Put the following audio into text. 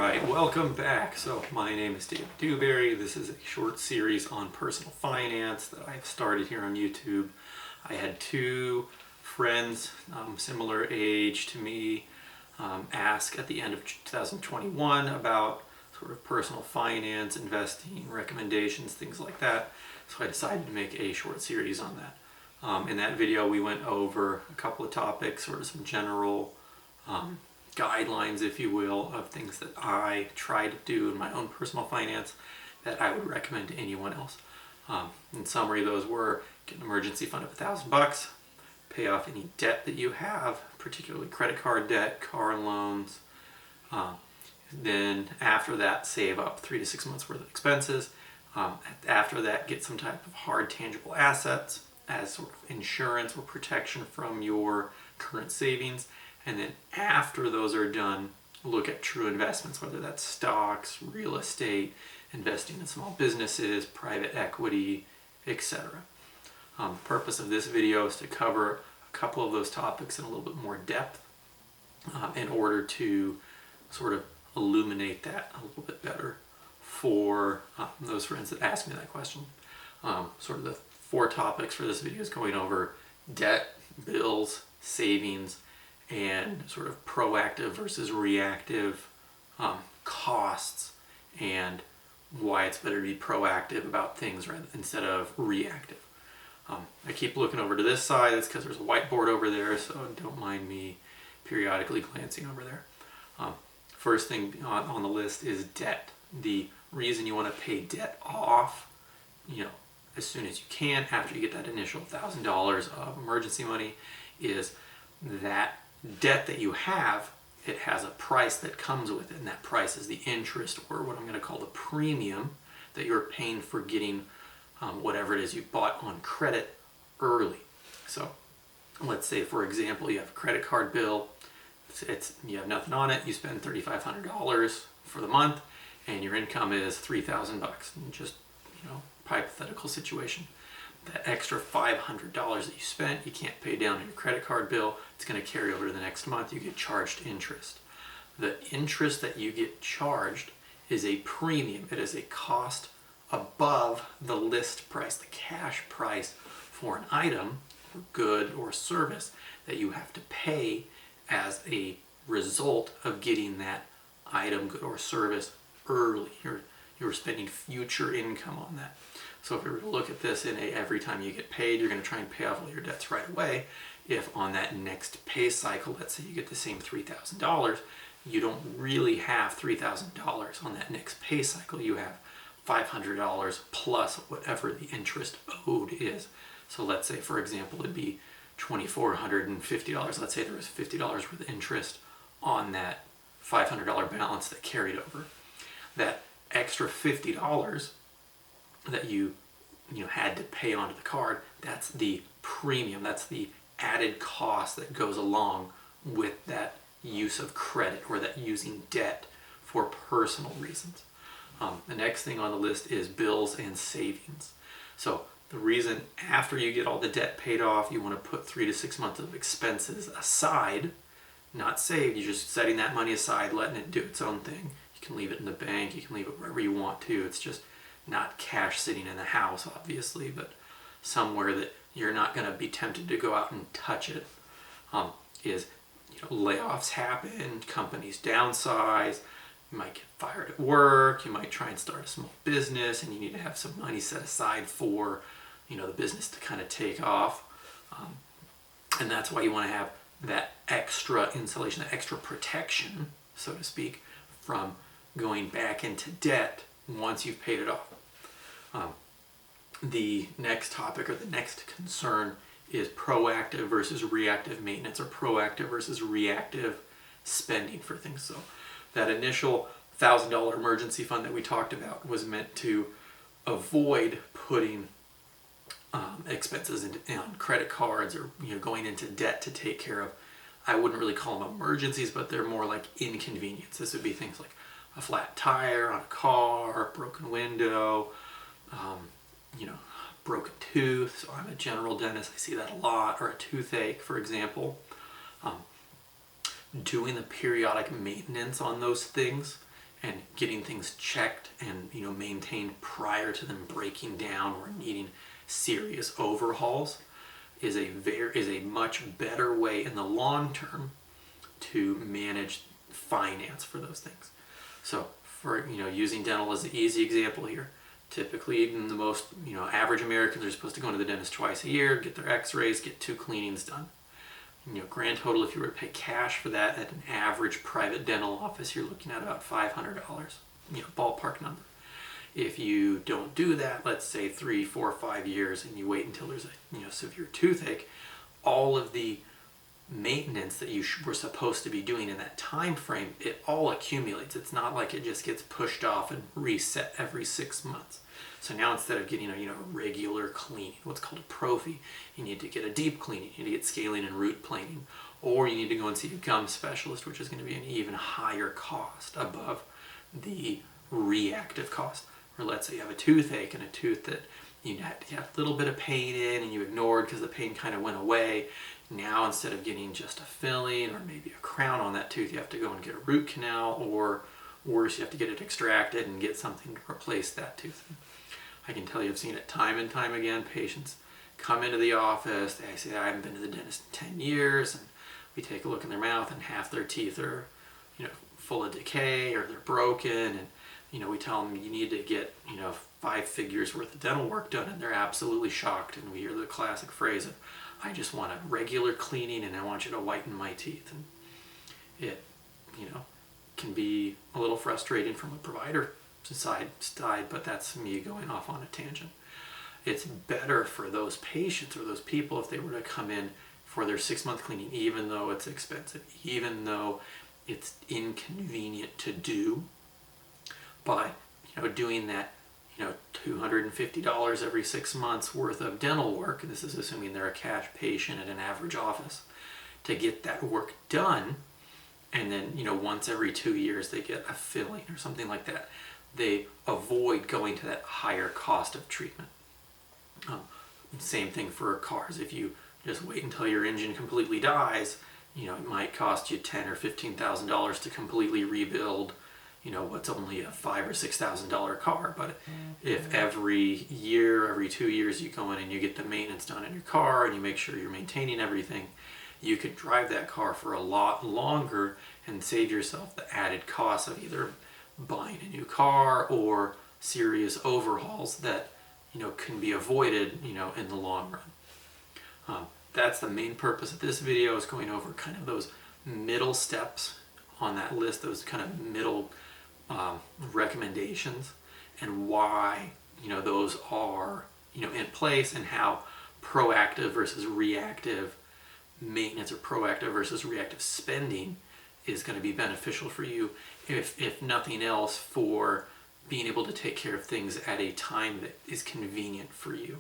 Alright, welcome back. So my name is David Dewberry. This is a short series on personal finance that I've started here on YouTube. I had two friends similar age to me ask at the end of 2021 about sort of personal finance, investing, recommendations, things like that. So I decided to make a short series on that. In that video we went over a couple of topics, sort of some general guidelines, if you will, of things that I try to do in my own personal finance that I would recommend to anyone else. In summary, those were get an emergency fund of $1,000, pay off any debt that you have, particularly credit card debt, car loans. Then after that, save up 3 to 6 months worth of expenses. After that, get some type of hard tangible assets as sort of insurance or protection from your current savings. And then after those are done, look at true investments, whether that's stocks, real estate, investing in small businesses, private equity, etc. The purpose of this video is to cover a couple of those topics in a little bit more depth in order to sort of illuminate that a little bit better for those friends that asked me that question. Sort of the 4 topics for this video is going over debt, bills, savings, and sort of proactive versus reactive costs, and why it's better to be proactive about things instead of reactive. I keep looking over to this side. That's because there's a whiteboard over there, so don't mind me periodically glancing over there. First thing on the list is debt. The reason you want to pay debt off, as soon as you can after you get that initial $1,000 of emergency money, is that debt that you have, it has a price that comes with it, and that price is the interest, or what I'm going to call the premium, that you're paying for getting whatever it is you bought on credit early. So let's say, for example, you have a credit card bill, you have nothing on it, you spend $3,500 for the month, and your income is $3,000. Just, hypothetical situation. That extra $500 that you spent, you can't pay down your credit card bill. It's going to carry over to the next month. You get charged interest. The interest that you get charged is a premium. It is a cost above the list price, the cash price for an item, or good, or service that you have to pay as a result of getting that item, good, or service early. You're spending future income on that. So if we were to look at this in every time you get paid, you're going to try and pay off all your debts right away. If on that next pay cycle, let's say you get the same $3,000, you don't really have $3,000 on that next pay cycle. You have $500 plus whatever the interest owed is. So let's say, for example, it'd be $2,450. Let's say there was $50 worth of interest on that $500 balance that carried over. That extra $50 that you had to pay onto the card, that's the premium, that's the added cost that goes along with that use of credit, or that using debt for personal reasons. The next thing on the list is bills and savings. So the reason after you get all the debt paid off, you want to put 3 to 6 months of expenses aside, not saved. You're just setting that money aside, letting it do its own thing. You can leave it in the bank, you can leave it wherever you want to. It's just not cash sitting in the house, obviously, but somewhere that you're not going to be tempted to go out and touch it. Layoffs happen, companies downsize, you might get fired at work, you might try and start a small business, and you need to have some money set aside for the business to kind of take off. And that's why you want to have that extra insulation, that extra protection, so to speak, from going back into debt once you've paid it off. The next topic, or the next concern, is proactive versus reactive maintenance, or proactive versus reactive spending for things. So that initial $1,000 emergency fund that we talked about was meant to avoid putting expenses on credit cards, or going into debt to take care of, I wouldn't really call them emergencies, but they're more like inconvenience. This would be things like a flat tire on a car, a broken window, broken tooth. So I'm a general dentist, I see that a lot. Or a toothache, for example. Doing the periodic maintenance on those things and getting things checked and maintained prior to them breaking down or needing serious overhauls is a much better way in the long term to manage finance for those things. So for using dental as the easy example here, typically even the most average Americans are supposed to go to the dentist twice a year, get their x-rays, get 2 cleanings done. Grand total, if you were to pay cash for that at an average private dental office, you're looking at about $500, ballpark number. If you don't do that, let's say 3, 4, 5 years, and you wait until there's a severe toothache, all of the maintenance that you were supposed to be doing in that time frame, it all accumulates. It's not like it just gets pushed off and reset every 6 months. So now instead of getting a regular cleaning, what's called a prophy, you need to get a deep cleaning. You need to get scaling and root planing, or you need to go and see a gum specialist, which is going to be an even higher cost above the reactive cost. Or let's say you have a toothache and a tooth that you had a little bit of pain in and you ignored because the pain kind of went away. Now instead of getting just a filling or maybe a crown on that tooth, you have to go and get a root canal, or worse, you have to get it extracted and get something to replace that tooth. I can tell you I've seen it time and time again. Patients come into the office, they say, I haven't been to the dentist in 10 years, and we take a look in their mouth and half their teeth are full of decay or they're broken, and we tell them you need to get 5 figures worth of dental work done, and they're absolutely shocked. And we hear the classic phrase of, I just want a regular cleaning and I want you to whiten my teeth. And it can be a little frustrating from a provider side, but that's me going off on a tangent. It's better for those patients or those people if they were to come in for their 6-month cleaning, even though it's expensive, even though it's inconvenient to do. By doing that $250 every 6 months worth of dental work, this is assuming they're a cash patient at an average office, to get that work done, and then once every 2 years they get a filling or something like that, they avoid going to that higher cost of treatment. Same thing for cars. If you just wait until your engine completely dies, it might cost you $10,000 or $15,000 to completely rebuild what's only a $5,000 or $6,000 car. But if every year, every 2 years you go in and you get the maintenance done in your car and you make sure you're maintaining everything, you could drive that car for a lot longer and save yourself the added cost of either buying a new car or serious overhauls that can be avoided in the long run. That's the main purpose of this video, is going over kind of those middle steps on that list, those kind of middle recommendations, and why those are in place, and how proactive versus reactive maintenance or proactive versus reactive spending is going to be beneficial for you, if nothing else, for being able to take care of things at a time that is convenient for you.